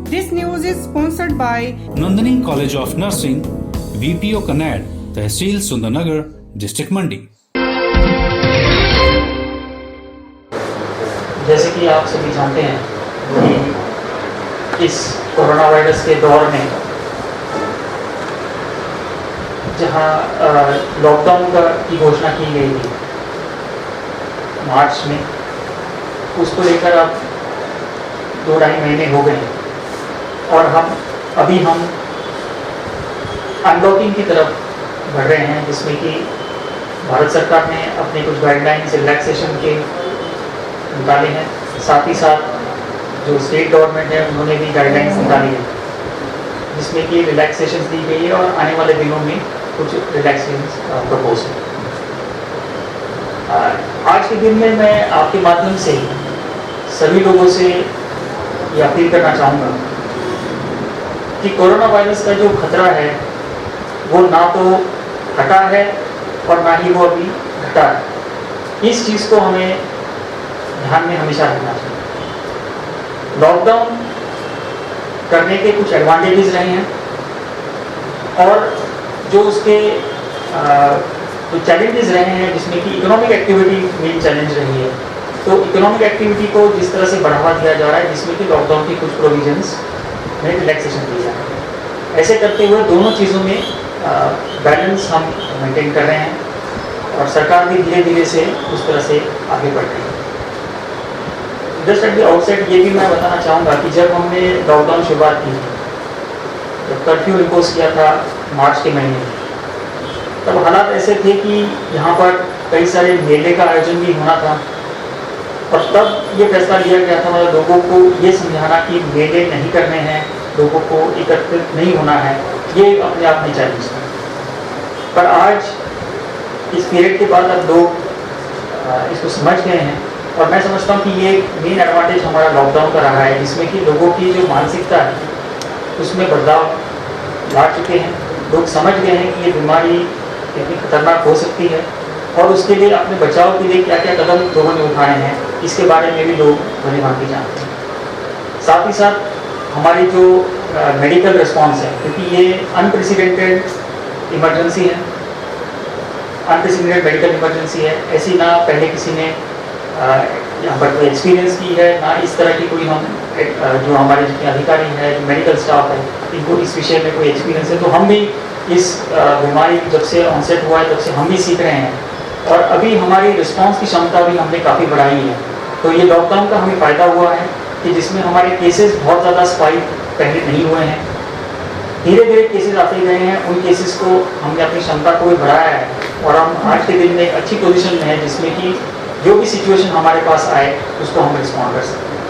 This news is sponsored by Nandini College of Nursing, VPO Kannad, Tehsil Sundarnagar, District Mandi. जैसे कि आप सभी जानते हैं कि इस कोरोना वायरस के दौर में जहां लॉकडाउन की घोषणा की गई थी मार्च में, उसको लेकर अब 2-2.5 महीने हो गए हैं और हम अनलॉकिंग की तरफ बढ़ रहे हैं, जिसमें कि भारत सरकार ने अपने कुछ गाइडलाइंस रिलैक्सेशन के निकाले हैं। साथ ही साथ जो स्टेट गवर्नमेंट है उन्होंने भी गाइडलाइंस निकाली है, जिसमें कि रिलैक्सेशन दी गई है और आने वाले दिनों में कुछ रिलैक्सेशन प्रपोज है। आज के दिन में मैं आपके माध्यम से सभी लोगों से ये अपील करना चाहूँगा कि कोरोना वायरस का जो खतरा है वो ना तो हटा है और ना ही वो अभी घटा है। इस चीज़ को हमें ध्यान में हमेशा रखना चाहिए। लॉकडाउन करने के कुछ एडवांटेजेस रहे हैं और जो उसके जो चैलेंजेस रहे हैं, जिसमें कि इकोनॉमिक एक्टिविटी मेन चैलेंज रही है। तो इकोनॉमिक एक्टिविटी को जिस तरह से बढ़ावा दिया जा रहा है, जिसमें कि लॉकडाउन की कुछ प्रोविजंस में रिलैक्सेशन दी जा रही है, ऐसे करते हुए दोनों चीज़ों में बैलेंस हम मेंटेन कर रहे हैं और सरकार भी धीरे धीरे से उस तरह से आगे बढ़ रही है। जस्ट एट द आउटसेट ये भी मैं बताना चाहूँगा कि जब हमने लॉकडाउन शुरुआत की, जब कर्फ्यू इम्पोज किया था मार्च के महीने में, तब हालात ऐसे थे कि यहाँ पर कई सारे मेले का आयोजन भी होना था और तब ये फैसला लिया गया था मतलब लोगों को ये समझाना कि मेले नहीं करने हैं, लोगों को एकत्रित नहीं होना है, ये अपने आप में चैलेंज था। पर आज इस पीरियड के बाद अब लोग इसको समझ गए हैं और मैं समझता हूँ कि ये मेन एडवांटेज हमारा लॉकडाउन का रहा है, जिसमें कि लोगों की जो मानसिकता है उसमें बदलाव ला चुके हैं। लोग समझ गए हैं कि ये बीमारी कितनी खतरनाक हो सकती है और उसके लिए अपने बचाव के लिए क्या क्या कदम लोगों ने उठाए हैं, इसके बारे में भी लोग भली भांति जानते हैं। साथ ही साथ हमारी जो मेडिकल रिस्पॉन्स है, क्योंकि ये अनप्रेसिडेंटेड इमरजेंसी है, अनप्रेसिडेंटेड मेडिकल इमरजेंसी है, ऐसी ना पहले किसी ने यहाँ पर कोई एक्सपीरियंस की है, ना इस तरह की कोई हम जो हमारे जितने अधिकारी हैं, जो मेडिकल स्टाफ है, इनको इस विषय में कोई एक्सपीरियंस है। तो हम भी इस बीमारी जब से ऑनसेट हुआ है तब से हम भी सीख रहे हैं और अभी हमारी रिस्पांस की क्षमता भी हमने काफ़ी बढ़ाई है। तो ये लॉकडाउन का हमें फ़ायदा हुआ है कि जिसमें हमारे केसेस बहुत ज़्यादा स्पाइक पहले नहीं हुए हैं, धीरे धीरे केसेस आते गए हैं। उन केसेस को हमने अपनी क्षमता को भी बढ़ाया है और हम आज के दिन में एक अच्छी पोजीशन में है, जिसमें कि जो भी सिचुएशन हमारे पास आए उसको हम रिस्पॉन्ड कर सकते हैं।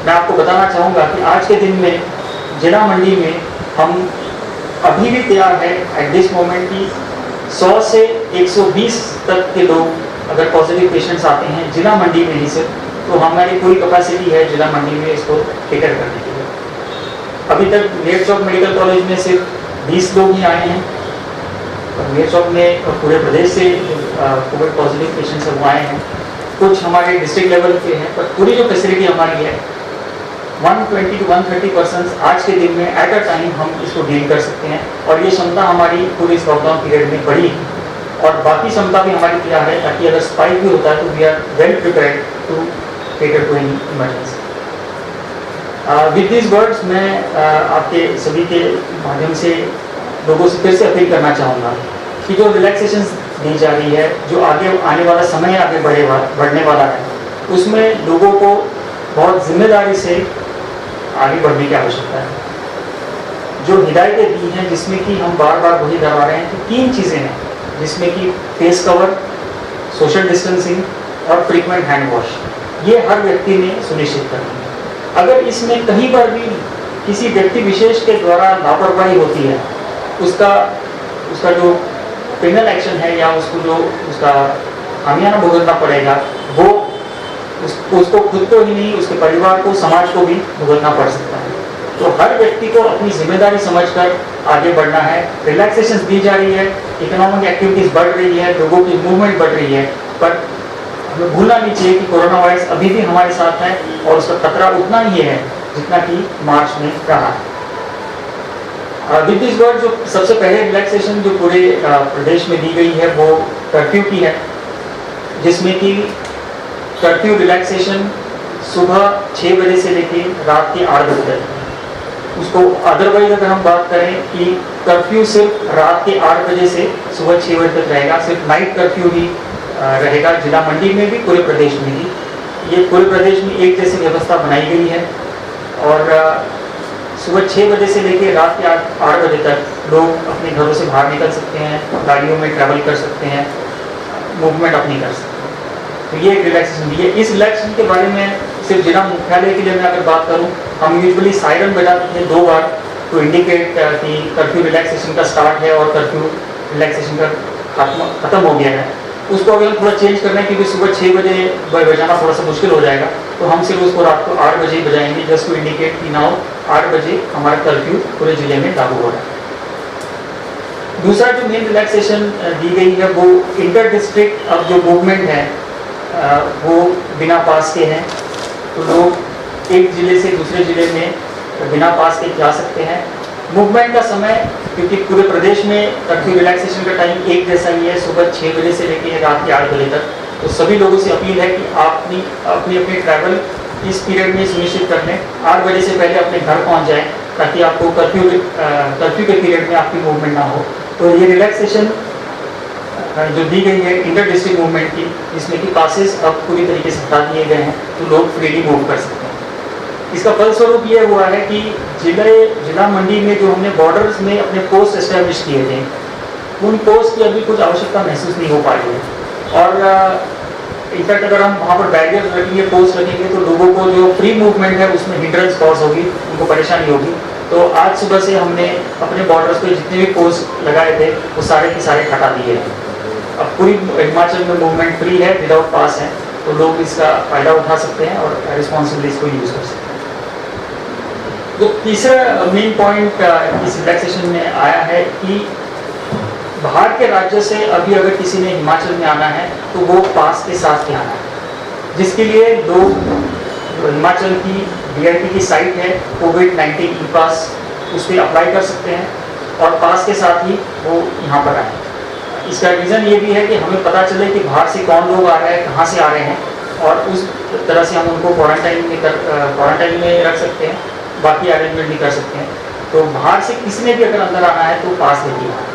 मैं आपको बताना चाहूँगा कि आज के दिन में जिला मंडी में हम अभी भी तैयार है एट दिस मोमेंट की 100 से 120 तक के लोग अगर पॉजिटिव पेशेंट्स आते हैं जिला मंडी में ही से, तो हमारी पूरी कैपेसिटी है जिला मंडी में इसको टेकर करने के लिए। अभी तक नेर चौक मेडिकल कॉलेज में सिर्फ 20 लोग ही आए हैं और नेर चौक में पूरे प्रदेश से कोविड पॉजिटिव पेशेंट्स वो आए हैं। कुछ हमारे डिस्ट्रिक्ट लेवल पे हैं, पर पूरी जो फैसिलिटी हमारी है 120 to 130% आज के दिन में एट अ टाइम हम इसको डील कर सकते हैं और ये क्षमता हमारी पूरी इस लॉकडाउन पीरियड में बढ़ी और बाकी क्षमता भी हमारी तैयार है, ताकि अगर स्पाइक भी होता है तो we are well prepared to cater to any emergency. With this words मैं आपके सभी के माध्यम से लोगों से फिर से अपील करना चाहूँगा कि जो रिलैक्सेशन दी जा रही है, जो आगे आने वाला समय आगे बढ़ने वाला है, उसमें लोगों को बहुत जिम्मेदारी से आगे बढ़ने की आवश्यकता है। जो हिदायतें दी हैं, जिसमें कि हम बार बार वही दोहरा रहे हैं कि 3 चीज़ें हैं, जिसमें कि फेस कवर, सोशल डिस्टेंसिंग और फ्रीक्वेंट हैंड वॉश, ये हर व्यक्ति ने सुनिश्चित करनी है। अगर इसमें कहीं पर भी किसी व्यक्ति विशेष के द्वारा लापरवाही होती है, उसका जो क्रिमिनल एक्शन है या उसका खामियाना भुगतना पड़ेगा, वो उसको खुद को ही नहीं, उसके परिवार को, समाज को भी भुगतना पड़ सकता है। तो हर व्यक्ति को अपनी जिम्मेदारी समझकर आगे बढ़ना है। रिलैक्सेशन दी जा रही है, इकोनॉमिक एक्टिविटीज बढ़ रही है, लोगों की मूवमेंट बढ़ रही है, पर हमें भूलना नहीं चाहिए कि कोरोना वायरस अभी भी हमारे साथ है और उसका खतरा उतना ही है जितना कि मार्च में रहा है। विद दिस वर्ड जो सबसे पहले रिलैक्सेशन जो पूरे प्रदेश में दी गई है वो कर्फ्यू की है, जिसमें कि कर्फ्यू रिलैक्सेशन सुबह 6 बजे से लेकर रात के 8 बजे तक। उसको अदरवाइज अगर हम बात करें कि कर्फ्यू सिर्फ रात के 8 बजे से सुबह 6 बजे तक रहेगा, सिर्फ नाइट कर्फ्यू ही रहेगा जिला मंडी में भी, पूरे प्रदेश में भी। ये पूरे प्रदेश में एक जैसी व्यवस्था बनाई गई है और सुबह 6 बजे से लेकर रात के 8 बजे तक लोग अपने घरों से बाहर निकल सकते हैं, गाड़ियों में ट्रैवल कर सकते हैं, मूवमेंट अपनी कर सकते हैं। तो ये एक रिलैक्सेशन दी है। इस रिलैक्सेशन के बारे में सिर्फ जिला मुख्यालय के लिए मैं अगर बात करूं, हम यूजुअली सायरन बजाते हैं 2 बार टू इंडिकेट कि कर्फ्यू रिलैक्सेशन का स्टार्ट है और कर्फ्यू रिलैक्सेशन का खत्म हो गया है। उसको अगर हम थोड़ा चेंज करना है क्योंकि सुबह 6 बजे बजाना थोड़ा सा मुश्किल हो जाएगा, तो हम सिर्फ उसको रात को 8 बजे ही बजाएंगे, जस्ट टू इंडिकेट कि नाउ 8 बजे हमारा कर्फ्यू पूरे जिले में लागू हो रहा है। दूसरा जो मेन रिलैक्सेशन दी गई है वो इंटर डिस्ट्रिक्ट अब जो मूवमेंट है वो बिना पास के हैं, तो लोग एक जिले से दूसरे जिले में बिना पास के जा सकते हैं। मूवमेंट का समय क्योंकि पूरे प्रदेश में कर्फ्यू रिलैक्सेशन का टाइम एक जैसा ही है, सुबह 6 बजे से लेकर रात के 8 बजे तक। तो सभी लोगों से अपील है कि आप अपनी ट्रैवल इस पीरियड में सुनिश्चित कर लें, 8 बजे से पहले अपने घर पहुंच जाएं ताकि आपको कर्फ्यू के पीरियड में आपकी मूवमेंट ना हो। तो ये रिलैक्सेशन जो दी गई है इंटर डिस्ट्रिक्ट मूवमेंट की, जिसमें कि पासेस अब पूरी तरीके से हटा दिए गए हैं, तो लोग फ्रीली मूव कर सकते हैं। इसका फलस्वरूप ये हुआ है कि जिला मंडी में जो हमने बॉर्डर्स में अपने पोस्ट एस्टेब्लिश किए थे, उन पोस्ट की अभी कुछ आवश्यकता महसूस नहीं हो पा रही है। और इनफैक्ट अगर हम वहाँ पर बैरियर्स रखेंगे, पोस्ट रखेंगे, तो लोगों को जो फ्री मूवमेंट है उसमें हिंड्रेंस कॉज होगी, उनको परेशानी होगी। तो आज सुबह से हमने अपने बॉर्डर्स पे जितने भी पोस्ट लगाए थे वो सारे के सारे हटा दिए हैं। अब पूरी हिमाचल में मूवमेंट फ्री है, विदाउट पास है, तो लोग इसका फ़ायदा उठा सकते हैं और रिस्पॉन्सिबली इसको यूज़ कर सकते हैं। तो तीसरा मेन पॉइंट इस रिलैक्सेशन में आया है कि बाहर के राज्य से अभी अगर किसी ने हिमाचल में आना है तो वो पास के साथ ही आना है, जिसके लिए लोग हिमाचल की DIT की साइट है COVID-19 ई पास, उस पर अप्लाई कर सकते हैं और पास के साथ ही वो यहाँ पर आए। इसका रीज़न ये भी है कि हमें पता चले कि बाहर से कौन लोग आ रहे हैं, कहाँ से आ रहे हैं, और उस तरह से हम उनको क्वारंटाइन में रख सकते हैं, बाकी अरेंजमेंट भी कर सकते हैं। तो बाहर से किसी ने भी अगर अंदर आना है तो पास लेके आना है।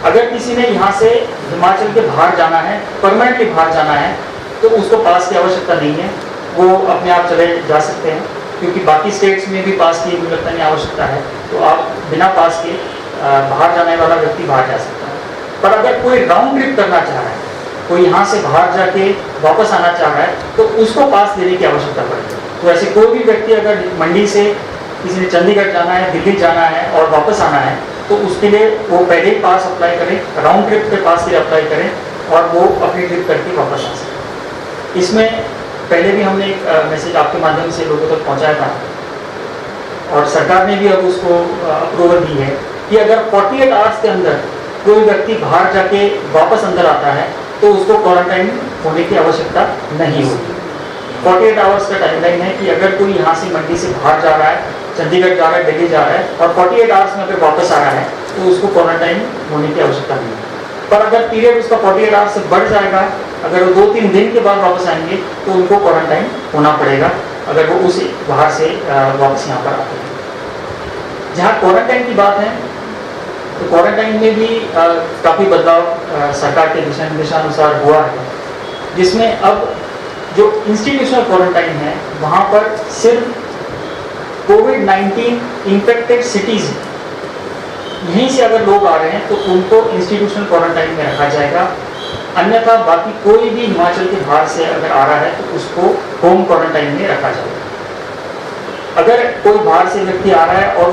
अगर किसी ने यहाँ से हिमाचल के बाहर जाना है, परमानेंटली बाहर जाना है, तो उसको पास की आवश्यकता नहीं है, वो अपने आप चले जा सकते हैं, क्योंकि बाकी स्टेट्स में भी पास की मुझे लगता नहीं आवश्यकता है। तो आप बिना पास के बाहर जाने वाला व्यक्ति बाहर जा सकता है। पर अगर कोई राउंड ट्रिप करना चाह रहा है, कोई यहाँ से बाहर जाके वापस आना चाह रहा है, तो उसको पास देने की आवश्यकता पड़ेगी। तो ऐसे कोई भी व्यक्ति अगर मंडी से किसी ने चंडीगढ़ जाना है, दिल्ली जाना है और वापस आना है, तो उसके लिए वो पहले ही पास अप्लाई करें, राउंड ट्रिप के पास के अप्लाई करें और वो अपनी ट्रिप करके वापस आ सकें। इसमें पहले भी हमने एक मैसेज आपके माध्यम से लोगों तक पहुँचाया था और सरकार ने भी अब उसको अप्रूवल दी है कि अगर 48 आवर्स के अंदर कोई व्यक्ति बाहर जाके वापस अंदर आता है तो उसको क्वारंटाइन होने की आवश्यकता नहीं होगी। 48 आवर्स का टाइमलाइन है कि अगर कोई यहाँ से मंडी से बाहर जा रहा है, चंडीगढ़ जा रहा है, दिल्ली जा रहा है और 48 आवर्स में अगर वापस आ रहा है तो उसको क्वारंटाइन होने की आवश्यकता नहीं है। पर अगर पीरियड उसका 48 आवर्स से बढ़ जाएगा, अगर वो 2-3 दिन के बाद वापस आएंगे तो उनको क्वारंटाइन होना पड़ेगा, अगर वो उस बाहर से वापस यहाँ पर आते हैं। जहाँ क्वारंटाइन की बात है तो क्वारंटाइन में भी काफ़ी बदलाव सरकार के दिशा निर्देशानुसार हुआ है, जिसमें अब जो इंस्टीट्यूशनल क्वारंटाइन है वहाँ पर सिर्फ COVID-19 इन्फेक्टेड सिटीज़ यहीं से अगर लोग आ रहे हैं तो उनको इंस्टीट्यूशनल क्वारंटाइन में रखा जाएगा। अन्यथा बाकी कोई भी हिमाचल के बाहर से अगर आ रहा है तो उसको होम क्वारंटाइन में रखा जाएगा। अगर कोई बाहर से व्यक्ति आ रहा है और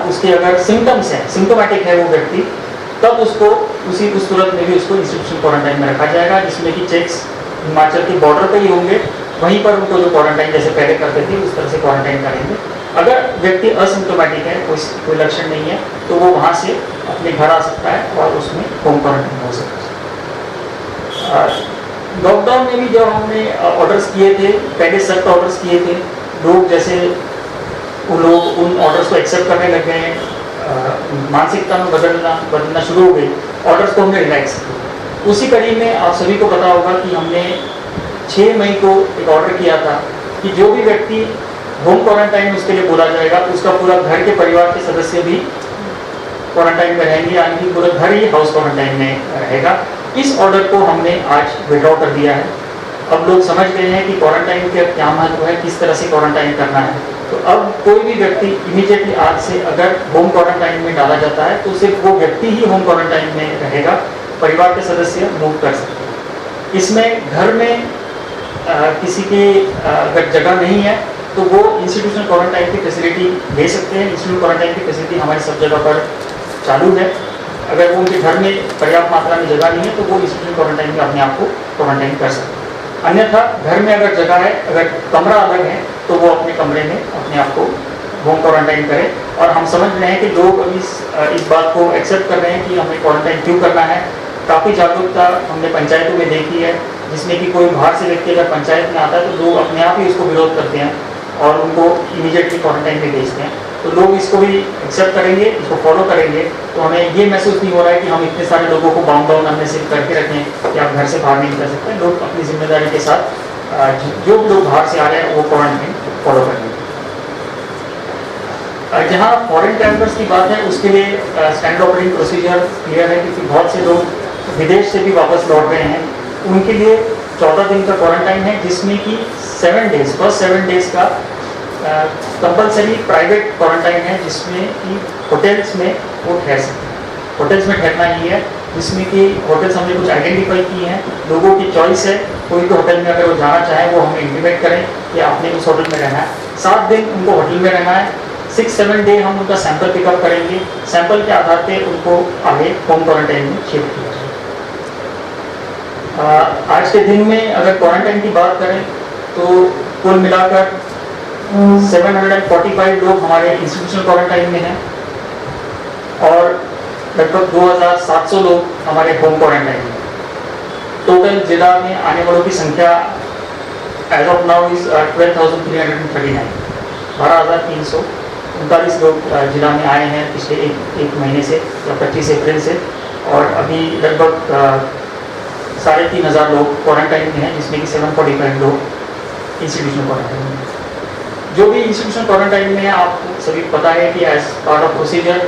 उसके अगर सिम्टम्स हैं, सिम्टोमेटिक है वो व्यक्ति, तब उसको उस सूरत में भी उसको इंस्टीट्यूशनल क्वारंटाइन में रखा जाएगा, जिसमें कि चेक्स हिमाचल के बॉर्डर पर ही होंगे, वहीं पर उनको जो क्वारंटाइन जैसे पहले करते थे उस तरह से क्वारंटाइन करेंगे। अगर व्यक्ति असिम्टोमेटिक है, कोई लक्षण नहीं है, तो वो वहाँ से अपने घर आ सकता है और उसमें होम क्वारंटाइन हो सकता है। लॉकडाउन में भी जब हमने ऑर्डर्स किए थे, पहले सख्त ऑर्डर्स किए थे, लोग जैसे ऑर्डर्स को एक्सेप्ट करने लग गए हैं, मानसिकता में बदलना शुरू हो गई, ऑर्डर्स को हमने रिलैक्स किया। उसी कड़ी में आप सभी को पता होगा कि हमने 6 मई को एक ऑर्डर किया था कि जो भी व्यक्ति होम क्वारंटाइन उसके लिए बोला जाएगा, उसका पूरा घर के परिवार के सदस्य भी क्वारंटाइन में रहेंगे, यानी कि पूरा घर ही हाउस क्वारंटाइन में रहेगा। इस ऑर्डर को हमने आज विड्रॉ कर दिया है। अब लोग समझ गए हैं कि क्वारंटाइन का क्या महत्व है, किस तरह से क्वारंटाइन करना है। तो अब कोई भी व्यक्ति इमीडिएटली आज से अगर होम क्वारंटाइन में डाला जाता है तो सिर्फ वो व्यक्ति ही होम क्वारंटाइन में रहेगा, परिवार के सदस्य मूव कर सकते हैं। इसमें घर में किसी की अगर जगह नहीं है तो वो इंस्टीट्यूशनल क्वारंटाइन की फैसिलिटी ले सकते हैं। इंस्टीट्यूशनल क्वारंटाइन की फैसिलिटी हमारी सब जगह पर चालू है। अगर वो उनके घर में पर्याप्त मात्रा में जगह नहीं है तो वो इंस्टीट्यूशनल क्वारंटाइन में अपने आप को क्वारंटाइन कर सकते हैं। अन्यथा घर में अगर जगह है, अगर कमरा अलग है तो वो अपने कमरे में अपने आप को होम क्वारंटाइन करें। और हम समझ रहे हैं कि लोग अभी इस बात को एक्सेप्ट कर रहे हैं कि हमें क्वारंटाइन क्यों करना है। काफ़ी जागरूकता हमने पंचायतों में देखी है, जिसमें कि कोई बाहर से व्यक्ति अगर पंचायत में आता है तो लोग अपने आप ही उसको विरोध करते हैं और उनको इमीडिएटली क्वारंटाइन में भेजते हैं। तो लोग इसको भी एक्सेप्ट करेंगे, इसको फॉलो करेंगे। तो हमें ये महसूस नहीं हो रहा है कि हम इतने सारे लोगों को बाउंड डाउन हमने सिर्फ करके रखें कि आप घर से बाहर नहीं निकल सकते। लोग अपनी जिम्मेदारी के साथ जो भी लोग बाहर से आ रहे हैं वो क्वारंटाइन फॉलो करेंगे। जहाँ फॉरेन ट्रैवलर्स की बात है उसके लिए स्टैंडर्ड ऑपरेटिंग प्रोसीजर क्लियर है, क्योंकि बहुत से लोग विदेश से भी वापस लौट रहे हैं। उनके लिए 14 दिन का क्वारंटाइन है, जिसमें कि 7 डेज, फर्स्ट 7 डेज का कंपलसरी प्राइवेट क्वारंटाइन है, जिसमें कि होटल्स में वो ठहर सकते हैं। होटल्स में ठहरना ही है, जिसमें कि होटल्स हमने कुछ आइडेंटिफाई किए हैं। लोगों की चॉइस है, कोई भी होटल में अगर वो जाना चाहे वो हमें इंटीमेट करें कि आपने उस होटल में रहना है। 7 दिन उनको होटल में रहना है। 6-7 डे हम उनका सैंपल पिकअप करेंगे, सैंपल के आधार पर उनको आगे होम क्वारंटाइन में शिफ्ट किया जाए। आज के दिन में अगर क्वारंटाइन की बात करें तो कुल मिलाकर 745 लोग हमारे इंस्टीट्यूशनल क्वारंटाइन में हैं और लगभग 2700 लोग हमारे होम क्वारंटाइन में। टोटल जिला में आने वालों की संख्या एज ऑफ नाउ इज 12,339, 12,339 लोग जिला में आए हैं पिछले एक महीने से या 25 अप्रैल से। और अभी लगभग 3,500 लोग क्वारंटाइन में हैं, जिसमें कि 745 लोग इंस्टीट्यूशनल क्वारंटाइन में। जो भी इंस्टीट्यूशनल क्वारंटाइन में है, आपको सभी पता है कि एज पार्ट ऑफ प्रोसीजर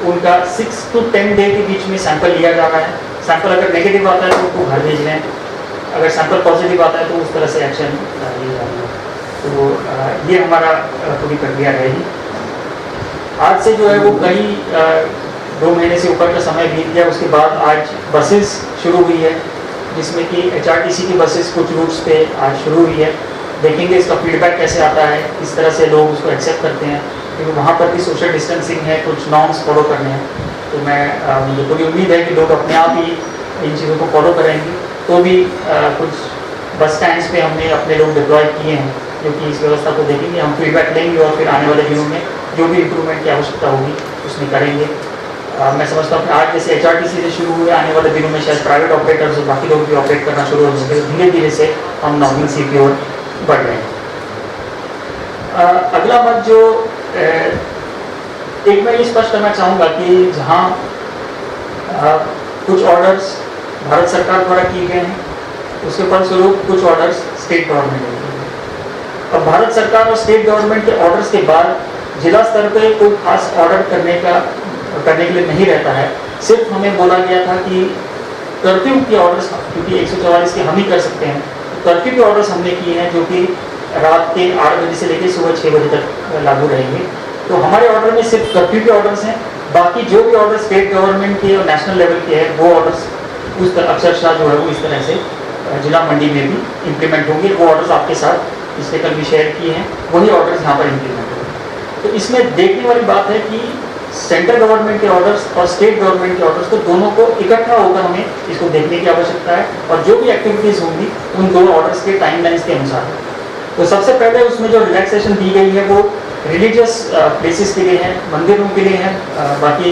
उनका 6 to 10 डे के बीच में सैंपल लिया जा रहा है। सैंपल अगर नेगेटिव आता है तो उनको घर भेज रहे हैं, अगर सैंपल पॉजिटिव आता है तो उस तरह से एक्शन लिया जा रहा है। तो ये हमारा पूरी प्रक्रिया रहेगी। आज से जो है वो कई 2 महीने से ऊपर का समय बीत गया। उसके बाद आज बसेस शुरू हुई है, जिसमें कि HRTC की बसेस कुछ रूट्स पे आज शुरू हुई है। देखेंगे इसका फीडबैक कैसे आता है, किस तरह से लोग उसको एक्सेप्ट करते हैं, क्योंकि वहाँ पर भी सोशल डिस्टेंसिंग है, कुछ नॉर्म्स फॉलो करने हैं। तो मुझे पूरी उम्मीद है कि लोग अपने आप ही इन चीज़ों को फॉलो करेंगे। तो भी कुछ बस स्टैंड्स पे हमने अपने लोग डिप्लॉय किए हैं जो कि इस व्यवस्था को देखेंगे। हम फीडबैक लेंगे और फिर आने वाले दिनों में जो भी इम्प्रूवमेंट की आवश्यकता होगी उसमें करेंगे। मैं समझता हूँ कि आज जैसे HRTC से शुरू हुए, आने वाले दिनों में शायद प्राइवेट ऑपरेटर्स और बाकी लोग भी ऑपरेट करना शुरू हो जाएंगे। धीरे धीरे से हम नॉर्मल की ओर बढ़ रहे हैं। अगला मत जो एक मैं ये स्पष्ट करना चाहूँगा कि जहाँ कुछ ऑर्डर्स भारत सरकार द्वारा किए गए हैं, उसके फलस्वरूप कुछ ऑर्डर्स स्टेट गवर्नमेंट ने किए हैं। अब भारत सरकार और स्टेट गवर्नमेंट के ऑर्डर्स के बाद जिला स्तर पे कोई खास ऑर्डर करने के लिए नहीं रहता है। सिर्फ हमें बोला गया था कि कर्फ्यू के ऑर्डर्स, क्योंकि 144 के हम ही कर सकते हैं, तो कर्फ्यू के ऑर्डर्स हमने किए हैं जो कि रात के 8 बजे से लेकर सुबह 6 बजे तक लागू रहेंगे। तो हमारे ऑर्डर में सिर्फ कर्फ्यू के ऑर्डर्स हैं। बाकी जो भी ऑर्डर स्टेट गवर्नमेंट के और नेशनल लेवल के हैं वो ऑर्डर्स उस तरह अक्षरशः जो है वो इस तरह से जिला मंडी में भी इम्प्लीमेंट होंगे। वो ऑर्डर्स आपके साथ पिछले कल भी शेयर किए हैं, वही ऑर्डर्स यहाँ पर इम्प्लीमेंट होंगे। तो इसमें देखने वाली बात है कि सेंट्रल गवर्नमेंट के ऑर्डर्स और स्टेट गवर्नमेंट के ऑर्डर्स, तो दोनों को इकट्ठा होकर हमें इसको देखने की आवश्यकता है। और जो भी एक्टिविटीज़ होंगी उन दोनों ऑर्डर्स के टाइमलाइंस के अनुसार है। तो सबसे पहले उसमें जो रिलैक्सेशन दी गई है वो रिलीजियस प्लेसेस के लिए है, मंदिरों के लिए है, बाकी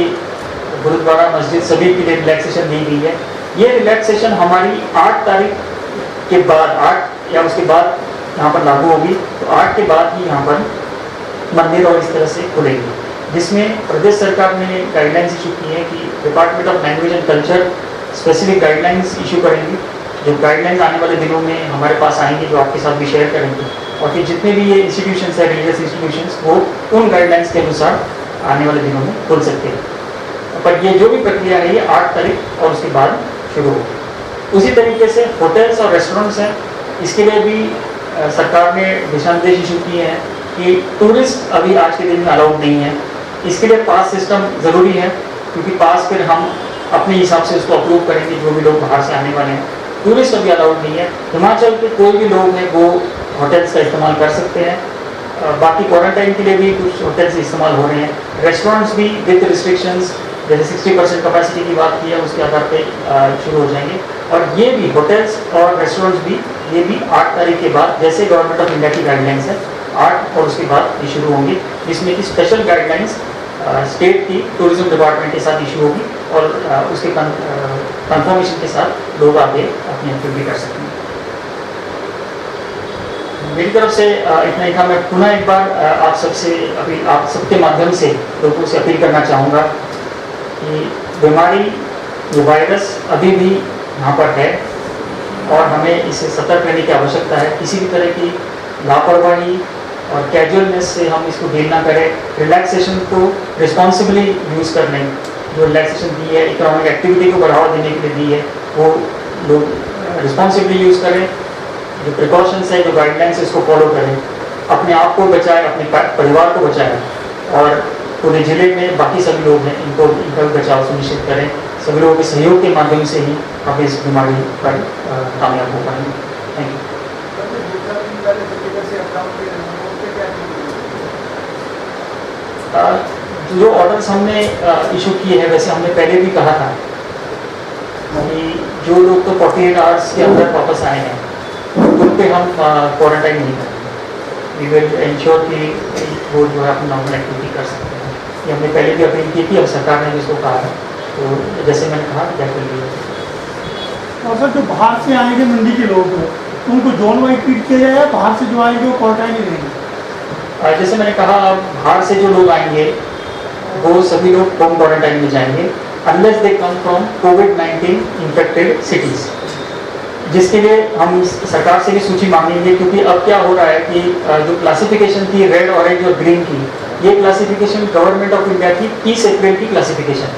गुरुद्वारा मस्जिद सभी के लिए रिलैक्सेशन दी गई है। ये रिलैक्सेशन हमारी 8 तारीख के बाद, 8 या उसके बाद यहाँ पर लागू होगी। तो 8 के बाद ही यहाँ पर मंदिर और इस तरह से खुलेंगे, जिसमें प्रदेश सरकार ने गाइडलाइंस इशू की है कि department of language and culture specific guidelines issue करेंगी। जो गाइडलाइंस आने वाले दिनों में हमारे पास आएंगे, जो आपके साथ भी शेयर करेंगे, और फिर जितने भी ये इंस्टीट्यूशंस है, रिलीजियस इंस्टीट्यूशंस, वो उन गाइडलाइंस के अनुसार आने वाले दिनों में खुल सकते हैं। पर ये जो भी प्रक्रिया है ये 8 तारीख और उसके बाद शुरू होगी। उसी तरीके से होटल्स और रेस्टोरेंट्स हैं, इसके लिए भी सरकार ने दिशा निर्देश इशू किए हैं कि टूरिस्ट अभी आज के दिन में अलाउड नहीं है। इसके लिए पास सिस्टम ज़रूरी है, क्योंकि पास फिर हम अपने हिसाब से उसको अप्रूव करेंगे जो भी लोग बाहर से आने वाले हैं। टूरिस्ट अभी अलाउड नहीं है। हिमाचल के कोई भी लोग हैं वो होटल्स का इस्तेमाल कर सकते हैं। बाकी क्वारंटाइन के लिए भी कुछ होटल्स इस्तेमाल हो रहे हैं। रेस्टोरेंट्स भी विद रिस्ट्रिक्शंस, जैसे 60% कैपेसिटी की बात की है उसके आधार पे शुरू हो जाएंगे। और ये भी होटल्स और रेस्टोरेंट्स भी, ये भी 8 तारीख के बाद, जैसे गवर्नमेंट ऑफ इंडिया की गाइडलाइंस है, 8 और उसके बाद ये शुरू होंगे, जिसमें कि स्पेशल गाइडलाइंस स्टेट की टूरिज्म डिपार्टमेंट के साथ इशू होगी और उसके कंफर्मेशन के साथ लोग आगे अपनी एक्टिविटी कर सकते हैं। मेरी तरफ से इतना ही था। मैं पुनः एक बार आप सबके माध्यम से लोगों से अपील करना चाहूँगा कि बीमारी, ये वायरस अभी भी यहाँ पर है और हमें इसे सतर्क रहने की आवश्यकता है। किसी भी तरह की लापरवाही और कैजुअलनेस से हम इसको डील ना करें। रिलैक्सेशन को रिस्पॉन्सिबली यूज़ कर लें। जो रिलैक्सेशन दी है, इकोनॉमिक एक्टिविटी को बढ़ावा देने के लिए दी है, वो लोग रिस्पॉन्सिबली यूज़ करें। जो प्रिकॉशंस है, जो गाइडलाइंस है, उसको फॉलो करें। अपने आप को बचाएं, अपने परिवार को बचाएं और पूरे ज़िले में बाकी सभी लोग हैं इनका भी बचाव सुनिश्चित करें। सभी लोगों के सहयोग के माध्यम से ही हम इस बीमारी पर कामयाब हो पाएंगे। Thank you. जो ऑर्डर्स हमने इशू किए हैं, वैसे हमने पहले भी कहा था कि जो लोग तो 48 आवर्स के अंदर वापस आए हैं उन पे हम क्वारंटाइन नहीं करेंगे। वी विल इंश्योर कि वो जो है अपनी नॉर्मल एक्टिविटी कर सकते हैं। ये हमने पहले भी अपील की थी, अब सरकार ने जिसको कहा है, तो जैसे मैंने कहा और सर, जो बाहर से आएंगे मंडी के लोग हैं, उनको जोन वाइज ट्रीट किया जाएगा, बाहर से जो आएंगे वो क्वारंटाइन ही रहेंगे? जैसे मैंने कहा, बाहर से जो लोग आएंगे वो सभी लोग होम क्वारंटाइन में जाएंगे unless they come from covid infected cities, जिसके लिए हम सरकार से भी सूची मांगेंगे। क्योंकि अब क्या हो रहा है कि जो क्लासिफिकेशन थी रेड, ऑरेंज और ग्रीन की, ये क्लासिफिकेशन गवर्नमेंट ऑफ इंडिया की 30 अप्रैल की क्लासिफिकेशन।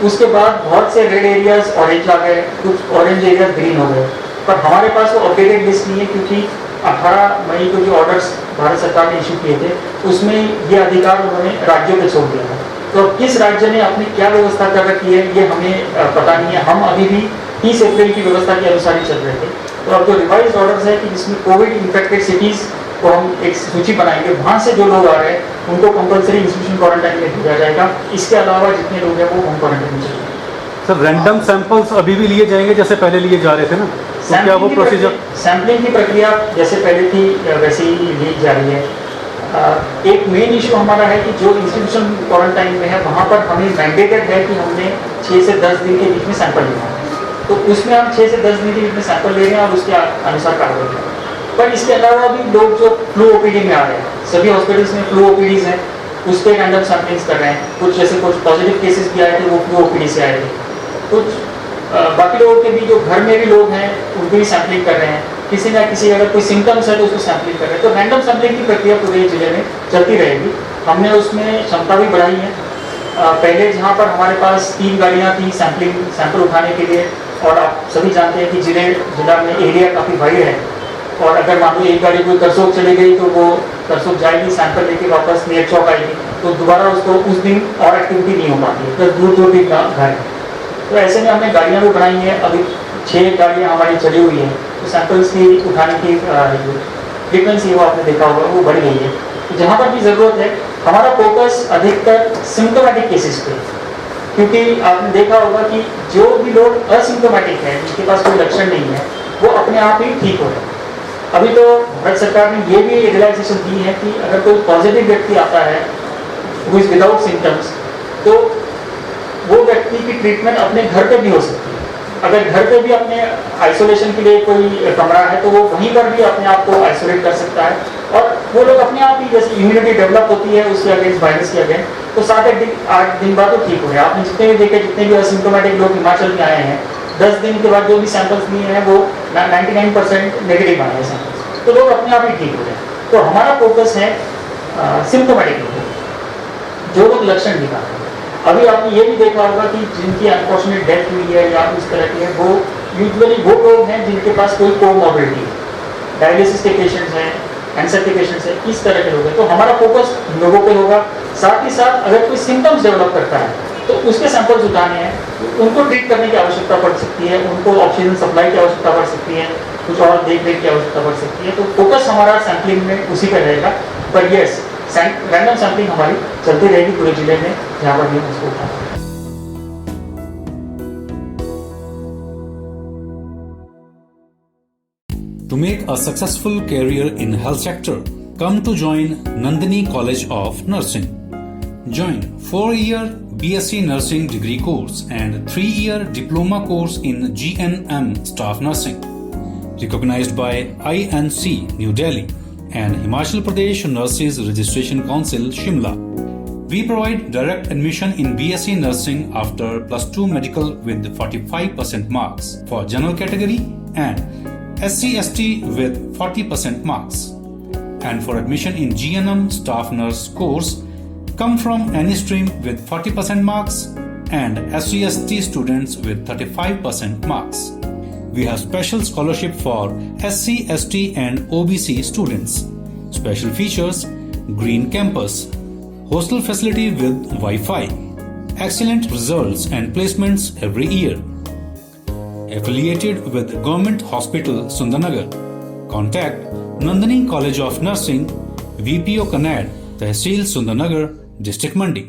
उसके बाद बहुत से रेड एरियाज ऑरेंज आ गए, कुछ ऑरेंज एरियाज ग्रीन हो गए, पर हमारे पास वो अपडेटेड लिस्ट नहीं है। क्योंकि 18 मई को जो ऑर्डर्स भारत सरकार ने इशू किए थे, उसमें ये अधिकार उन्होंने राज्यों पे छोड़ दिया है। तो किस राज्य ने अपनी क्या व्यवस्था कर रखी है ये हमें पता नहीं है। हम अभी भी 30 अप्रैल की व्यवस्था के अनुसार ही चल रहे थे। तो अब जो रिवाइज ऑर्डर्स है कि जिसमें कोविड इन्फेक्टेड सिटीज़ को हम एक सूची बनाएंगे, वहाँ से जो लोग आ रहे हैं उनको कंपलसरी इंस्टीट्यूशन क्वारंटाइन में भेजा जाएगा। इसके अलावा जितने लोग हैं वो होम क्वारंटाइन में चलेंगे। सर, रैंडम सैंपल्स अभी भी लिए जाएंगे जैसे पहले लिए जा रहे थे ना? तो क्या वो प्रोसीजर, सैम्पलिंग की प्रक्रिया जैसे पहले थी वैसे ही ली जा रही है। एक मेन इशू हमारा है कि जो इंस्टीट्यूशन क्वारंटाइन में है वहाँ पर हमें मैंडेटेड है कि हमने 6 से 10 दिन के बीच में सैंपल लेना है। तो उसमें हम 6 से 10 दिन के बीच में सैंपल ले रहे हैं और उसके अनुसार कार्रवाई कर रहे हैं। पर इसके अलावा भी लोग जो फ्लू ओपीडी में आ रहे हैं, सभी हॉस्पिटल्स में फ्लू ओपीडीज हैं, उस पर रैंडम सैम्पलिंग्स कर रहे हैं। कुछ जैसे कुछ पॉजिटिव केसेस भी आए थे वो फ्लू ओपीडी से आए थे। कुछ बाकी लोगों के भी जो घर में भी लोग हैं उनकी भी सैम्पलिंग कर रहे हैं। किसी ना किसी अगर कोई सिम्टम्स है तो उसको सैम्पलिंग कर रहे हैं। तो रैंडम सैम्पलिंग की प्रक्रिया पूरे जिले में चलती रहेगी। हमने उसमें क्षमता भी बढ़ाई है। पहले जहाँ पर हमारे पास 3 गाड़ियाँ थी सैंपल उठाने के लिए, और आप सभी जानते हैं कि जिला में एरिया काफ़ी वाइड है, और अगर मान लो एक गाड़ी कोई करसोग चली गई तो वो करसोग जाएगी, सैंपल लेके वापस नियर चौक आएगी, तो दोबारा उसको उस दिन और एक्टिविटी नहीं हो पाती है। तो दूर दूर भी घर है, तो ऐसे में हमने गाड़ियाँ भी बनाई हैं। अभी 6 गाड़ियाँ हमारी चली हुई हैं। तो सैंपल्स की उठाने की फ्रीक्वेंसी वो आपने देखा होगा वो बढ़ गई है। तो जहाँ पर भी ज़रूरत है हमारा फोकस अधिकतर सिम्टोमेटिक केसेस पे, क्योंकि आपने देखा होगा कि जो भी लोग असिम्टोमेटिक है, जिनके पास कोई लक्षण नहीं है, वो अपने आप ही ठीक हो रहे हैं। अभी तो भारत सरकार ने ये भी रियलाइजेशन दी है कि अगर कोई पॉजिटिव व्यक्ति आता है हु इज़ विदाउट सिम्टम्स, तो वो व्यक्ति की ट्रीटमेंट अपने घर पे भी हो सकती है। अगर घर पे भी अपने आइसोलेशन के लिए कोई कमरा है तो वो वहीं पर भी अपने आप को आइसोलेट कर सकता है और वो लोग अपने आप ही जैसे इम्यूनिटी डेवलप होती है उसके अगेंस्ट वायरस के अगेंस्ट, तो 8 दिन बाद तो ठीक हो गया। आपने जितने भी देखे, जितने भी असिम्टोमेटिक लोग हिमाचल में आए हैं, 10 दिन के बाद जो भी सैंपल्स लिए हैं वो 99% नेगेटिव आए हैं सैंपल्स, तो लोग अपने आप ही ठीक हो गए। तो हमारा फोकस है सिम्टोमेटिक लोगों, जो लोग लक्षण दिखाते हैं। अभी आपने ये भी देखा होगा कि जिनकी अनफॉर्चुनेट डेथ हुई है या इस तरह की है, वो यूजुअली वो लोग हैं जिनके पास कोई कोमॉर्बिडिटी है, डायलिसिस के पेशेंट्स हैं, कैंसर के पेशेंट्स हैं, इस तरह के लोग हैं। तो हमारा फोकस लोगों पे होगा। साथ ही साथ अगर कोई सिम्टम्स डेवलप करता है तो उसके सैंपल्स उठाने हैं, उनको ट्रीट करने की आवश्यकता पड़ सकती है, उनको ऑक्सीजन सप्लाई की आवश्यकता पड़ सकती है, कुछ और देख रेख की आवश्यकता पड़ सकती है। तो फोकस हमारा सैंपलिंग में उसी पर रहेगा। पर यस, रैंडम सैंपलिंग हमारी चलती रहेगी पूरे जिले में जहाँ पर भी हम उसको उठाएं। To make a successful career in health sector, come to join Nandini College of Nursing. Join 4-year BSc Nursing degree course and 3-year diploma course in GNM Staff Nursing, recognized by INC New Delhi and Himachal Pradesh Nurses Registration Council Shimla. We provide direct admission in BSc Nursing after +2 medical with 45% marks for general category and SC/ST with 40% marks. And for admission in GNM Staff Nurse course, come from any stream with 40% marks and SC/ST students with 35% marks. We have special scholarship for SC/ST and OBC students. Special features: green campus, hostel facility with Wi-Fi, excellent results and placements every year. Affiliated with Government Hospital Sundarnagar. Contact Nandini College of Nursing, VPO Kanad, Tehsil Sundarnagar, District Mandi.